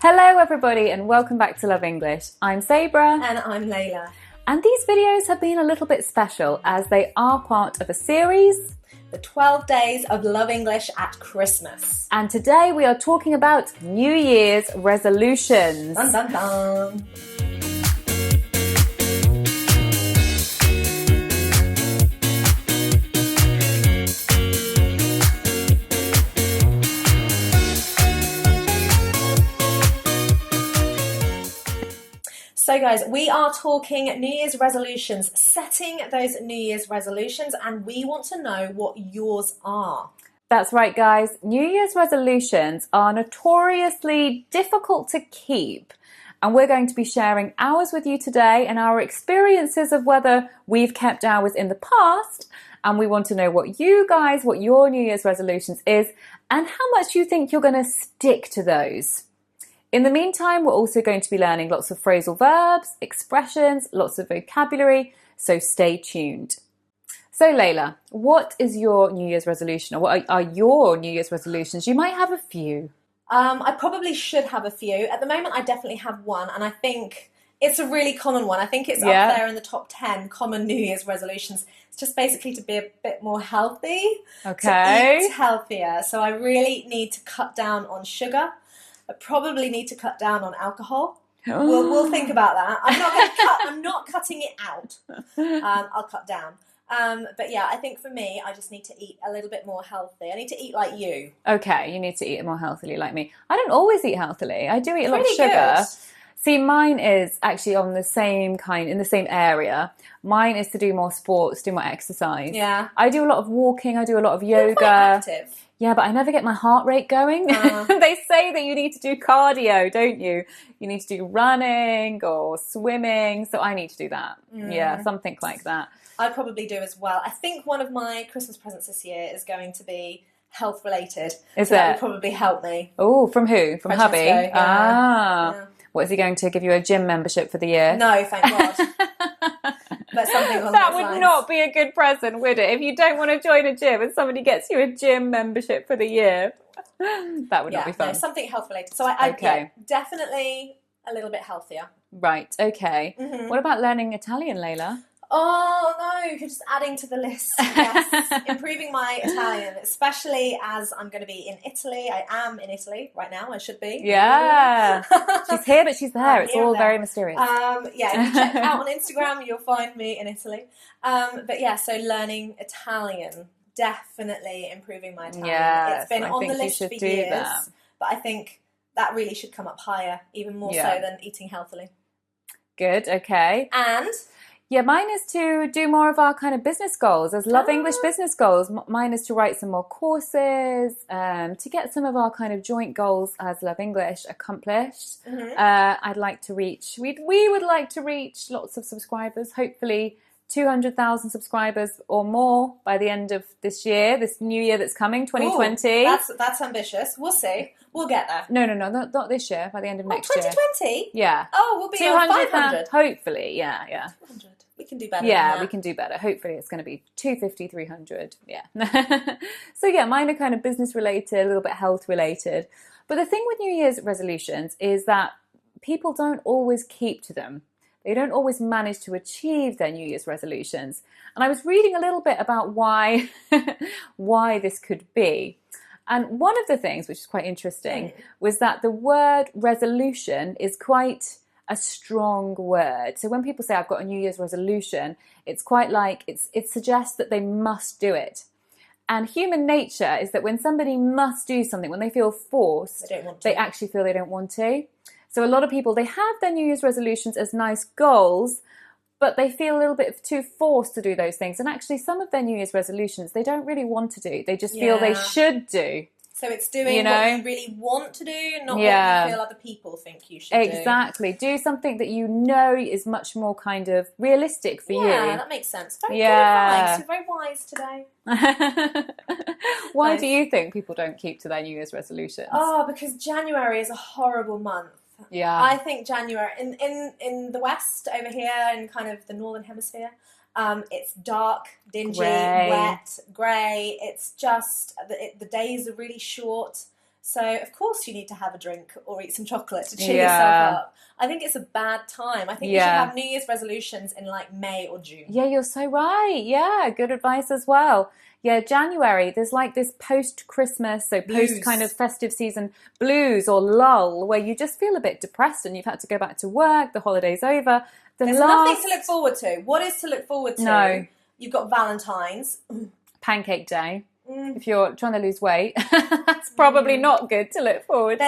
Hello everybody and welcome back to Love English. I'm Sabrah. And I'm Leila. And these videos have been a little bit special as they are part of a series, The 12 Days of Love English at Christmas. And today we are talking about New Year's resolutions. Dun dun dun. So guys, we are talking New Year's resolutions, setting those New Year's resolutions, and we want to know what yours are. That's right, guys. New Year's resolutions are notoriously difficult to keep. And we're going to be sharing ours with you today and our experiences of whether we've kept ours in the past. And we want to know what your New Year's resolutions is and how much you think you're going to stick to those. In the meantime, we're also going to be learning lots of phrasal verbs, expressions, lots of vocabulary, so stay tuned. So Leila, what is your New Year's resolution, or what are your New Year's resolutions? You might have a few. I probably should have a few. At the moment, I definitely have one, and I think it's a really common one. I think it's up there in the top 10 common New Year's resolutions. It's just basically to be a bit more healthy, Okay. to eat healthier. So I really need to cut down on sugar. I probably need to cut down on alcohol. We'll think about that. I'm not cutting it out. I'll cut down. But yeah, I think for me, I just need to eat a little bit more healthy. I need to eat like you. Okay, you need to eat more healthily like me. I don't always eat healthily. I do eat a lot of sugar. Good. See, mine is actually in the same area. Mine is to do more sports, do more exercise. Yeah. I do a lot of walking. I do a lot of You're yoga. quite active. Yeah, but I never get my heart rate going. They say that you need to do cardio, don't you? You need to do running or swimming. So I need to do that. Yeah, something like that. I probably do as well. I think one of my Christmas presents this year is going to be health related. Is so that it? would probably help me. Oh, from who? From Francesco, hubby? yeah. Ah. Yeah. What, is he going to give you a gym membership for the year? No, thank God. But something along That those would lines. not be a good present, would it? If you don't want to join a gym and somebody gets you a gym membership for the year, that would not be fun. No, something health related. So yeah, definitely a little bit healthier. Right, okay. Mm-hmm. What about learning Italian, Leila? Oh no, you're just adding to the list. Yes, improving my Italian, especially as I'm going to be in Italy. I am in Italy right now. I should be. Yeah. She's here, but she's there. It's here all and there. very mysterious. Yeah, if you check out on Instagram, you'll find me in Italy. But yeah, so learning Italian, definitely improving my Italian. Yes, It's been I on think the you list should for do years, that. but I think that really should come up higher, even more so than eating healthily. Good, okay. And yeah, mine is to do more of our kind of business goals, as Love English business goals. Mine is to write some more courses, to get some of our kind of joint goals as Love English accomplished. I'd like to reach, we would like to reach lots of subscribers, hopefully 200,000 subscribers or more by the end of this year, this new year that's coming, 2020. Ooh, that's ambitious. We'll see. We'll get there. No, not this year, by the end of next year. 2020? Yeah. Oh, we'll be on 500. Hopefully, yeah. 200. We can do better Yeah, than that. we can do better. Hopefully it's going to be 250, 300. Yeah. So yeah, mine are kind of business related, a little bit health related. But the thing with New Year's resolutions is that people don't always keep to them. They don't always manage to achieve their New Year's resolutions. And I was reading a little bit about why this could be. And one of the things, which is quite interesting, was that the word resolution is quite a strong word. So when people say, I've got a New Year's resolution, it's quite like, it suggests that they must do it. And human nature is that when somebody must do something, when they feel forced, they actually feel they don't want to. So a lot of people, they have their New Year's resolutions as nice goals, but they feel a little bit too forced to do those things. And actually some of their New Year's resolutions, they don't really want to do. They just feel they should do. So it's doing what you really want to do, not what you feel other people think you should do. Exactly. Do something that you know is much more kind of realistic for you. Yeah, that makes sense. Very good advice. You're very wise today. Why do you think people don't keep to their New Year's resolutions? Oh, because January is a horrible month. Yeah. I think January, in the West, over here, in kind of the Northern Hemisphere, it's dark, dingy, wet, grey. It's just, the days are really short. So, of course, you need to have a drink or eat some chocolate to cheer yourself up. I think it's a bad time. I think you should have New Year's resolutions in like May or June. Yeah, you're so right. Yeah, good advice as well. Yeah, January, there's like this post-Christmas, so post kind of festive season blues or lull, where you just feel a bit depressed and you've had to go back to work, the holiday's over. There's nothing to look forward to. What is to look forward to? No. You've got Valentine's. Pancake Day. If you're trying to lose weight, that's probably not good to look forward to.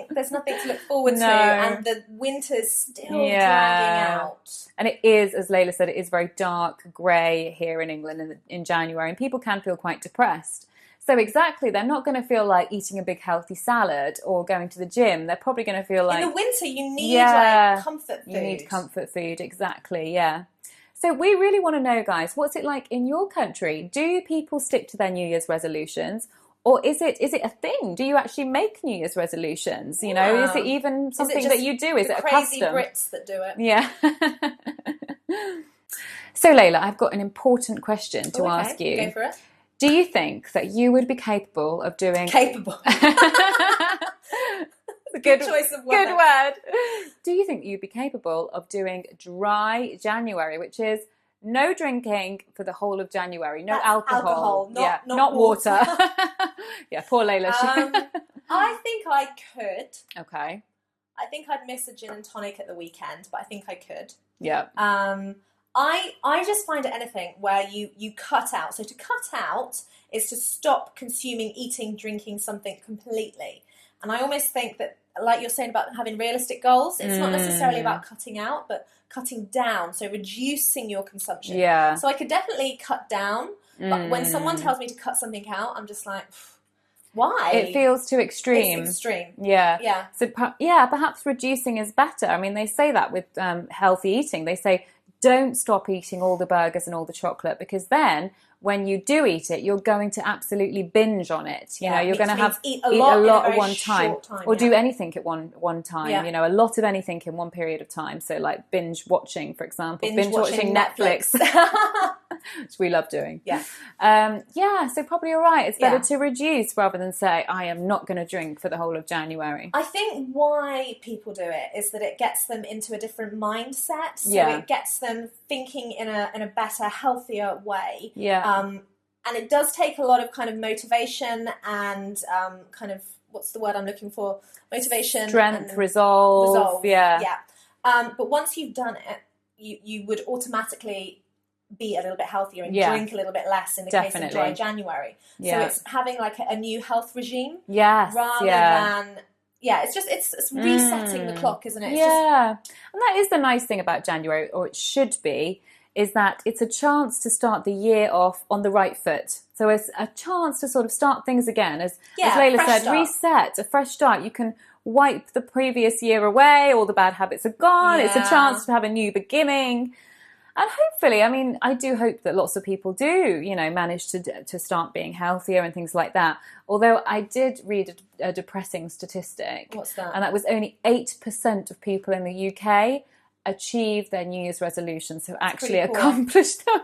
There's nothing to look forward to, and the winter's still dragging out. And it is, as Leila said, it is very dark grey here in England in January, and people can feel quite depressed. So exactly, they're not going to feel like eating a big healthy salad or going to the gym. They're probably going to feel like... In the winter, you need like comfort food. You need comfort food, exactly, yeah. So we really want to know, guys, what's it like in your country? Do people stick to their New Year's resolutions? Or is it a thing? Do you actually make New Year's resolutions? You know, is it even something that you do? Is it a custom? Crazy Brits that do it. Yeah. So, Leila, I've got an important question to ask you. Go for it. Do you think that you would be capable of doing... Capable. Good choice of word. Good word. Do you think you'd be capable of doing dry January, which is no drinking for the whole of January, no alcohol, not water. Yeah, poor Leila. I think I could. Okay. I think I'd miss a gin and tonic at the weekend, but I think I could. Yeah. I just find it anything where you cut out. So to cut out is to stop consuming, eating, drinking something completely. And I almost think that, like you're saying about having realistic goals, it's not necessarily about cutting out, but cutting down. So reducing your consumption. Yeah. So I could definitely cut down, but when someone tells me to cut something out, I'm just like, why? It feels too extreme. It's extreme. Yeah. Yeah. So perhaps reducing is better. I mean, they say that with healthy eating. They say don't stop eating all the burgers and all the chocolate, because then when you do eat it, you're going to absolutely binge on it. You know, you're going to eat a lot at one time, or do anything at one time. Yeah. You know, a lot of anything in one period of time. So like binge watching, for example, binge watching Netflix. Which we love doing. Yeah. So probably you're right. It's better to reduce rather than say, I am not going to drink for the whole of January. I think why people do it is that it gets them into a different mindset. So it gets them thinking in a better, healthier way. Yeah. And it does take a lot of kind of motivation and kind of, what's the word I'm looking for? Motivation. Strength, resolve. Yeah. Yeah. But once you've done it, you would automatically be a little bit healthier and drink a little bit less in the case of dry January. So it's having like a new health regime. Yes. Rather than... Yeah, it's resetting the clock, isn't it? And that is the nice thing about January, or it should be, is that it's a chance to start the year off on the right foot. So it's a chance to sort of start things again. As Leila said, reset, a fresh start. You can wipe the previous year away, all the bad habits are gone. It's a chance to have a new beginning. And hopefully, I mean, I do hope that lots of people do, you know, manage to start being healthier and things like that. Although I did read a depressing statistic. What's that? And that was only 8% of people in the UK achieve their New Year's resolutions, so actually accomplished them.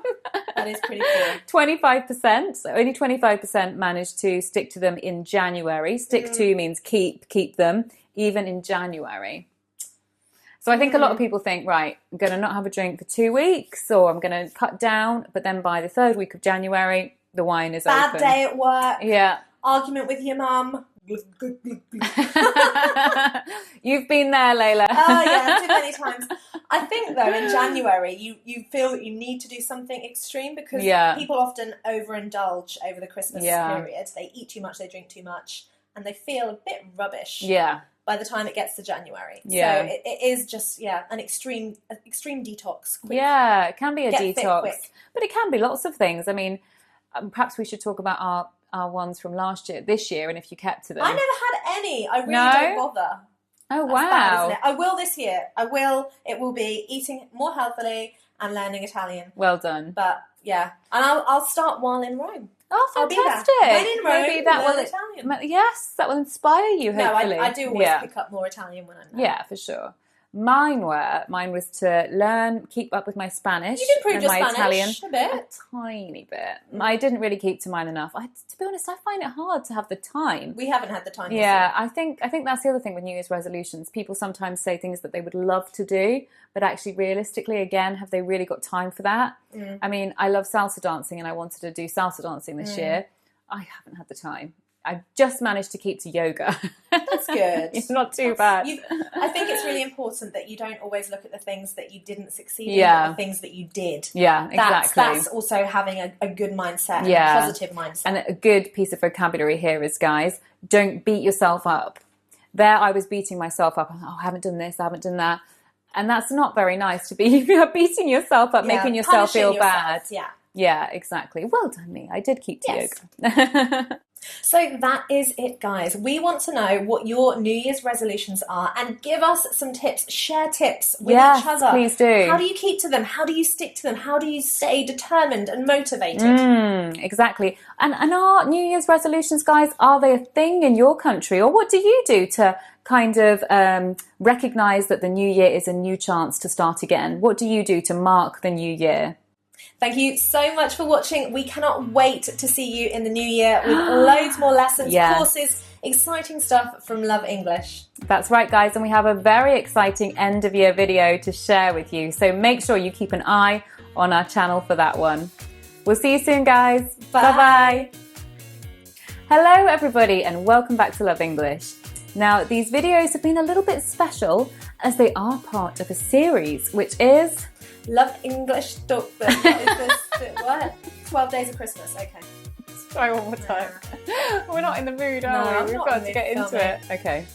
That is pretty cool. 25%, so only 25% managed to stick to them in January. Stick to means keep them, even in January. So I think a lot of people think, right, I'm going to not have a drink for 2 weeks, or I'm going to cut down, but then by the third week of January, the wine is open. Bad day at work. Yeah. Argument with your mum. You've been there, Leila. Oh yeah, too many times. I think though in January you feel that you need to do something extreme, because people often overindulge over the Christmas period. They eat too much, they drink too much, and they feel a bit rubbish. Yeah. By the time it gets to January. Yeah. So it is just an extreme detox. Quick. Yeah, it can be a detox. Quick. But it can be lots of things. I mean, perhaps we should talk about our ones from this year, and if you kept to them. I never had any. I really don't bother. Oh, That's wow. bad, isn't it? I will this year. It will be eating more healthily and learning Italian. Well done. But yeah, and I'll start while in Rome. Oh, fantastic! When in Rome, maybe that will Italian. Yes, that will inspire you. Hopefully, No, I do always pick up more Italian when I'm there. Yeah, for sure. Mine was to learn, keep up with my Spanish. You did improve and your my Spanish Italian a bit. a tiny bit. I didn't really keep to mine enough. To be honest, I find it hard to have the time. We haven't had the time. Yeah, I think that's the other thing with New Year's resolutions. People sometimes say things that they would love to do, but actually, realistically, again, have they really got time for that? I mean, I love salsa dancing, and I wanted to do salsa dancing this year. I haven't had the time. I just managed to keep to yoga. That's good. It's not too bad. I think it's really important that you don't always look at the things that you didn't succeed in, Yeah. but the things that you did. Yeah, exactly. That's also having a good mindset, and a positive mindset. And a good piece of vocabulary here is, guys, don't beat yourself up. There I was beating myself up. Oh, I haven't done this, I haven't done that. And that's not very nice to be beating yourself up, making yourself feel bad. Yeah. Yeah, exactly. Well done, me. I did keep to yoga. So that is it, guys. We want to know what your New Year's resolutions are, and give us some tips. Share tips with each other. Please do. How do you keep to them? How do you stick to them? How do you stay determined and motivated? Exactly. And are New Year's resolutions, guys, are they a thing in your country? Or what do you do to kind of recognise that the new year is a new chance to start again? What do you do to mark the new year? Thank you so much for watching. We cannot wait to see you in the new year with loads more lessons, courses, exciting stuff from Love English. That's right, guys, and we have a very exciting end of year video to share with you. So make sure you keep an eye on our channel for that one. We'll see you soon, guys. Bye-bye. Hello, everybody, and welcome back to Love English. Now, these videos have been a little bit special as they are part of a series, which is... Love English What is this? What? 12 Days of Christmas. Okay. Let's try one more time. We're not in the mood, are we? We've got to get into it. Okay.